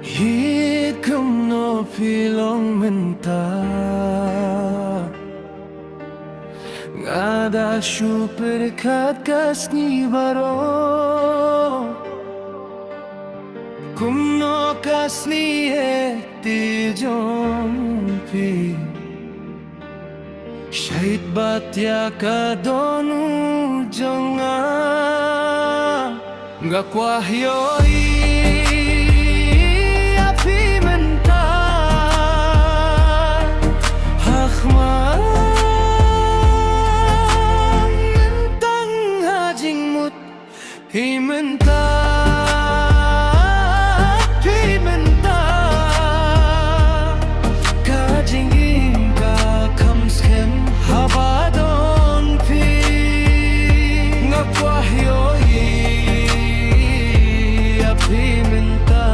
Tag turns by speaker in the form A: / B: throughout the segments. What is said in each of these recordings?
A: Hikum no pilong menta Ngada super kat kasni baro Kum no kasni ti jompi Shahid batya ka donu jonga Ngakwahyoi Himenta, himenta, kajingin ka kamskem habadon pi ngakwahyoi himenta.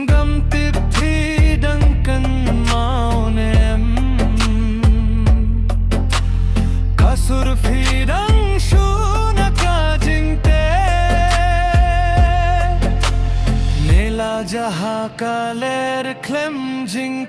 A: Gam tip thi đăng cân màu nem Kasur phi đăng shu na ka jing te Nela jaha ka ler klem jing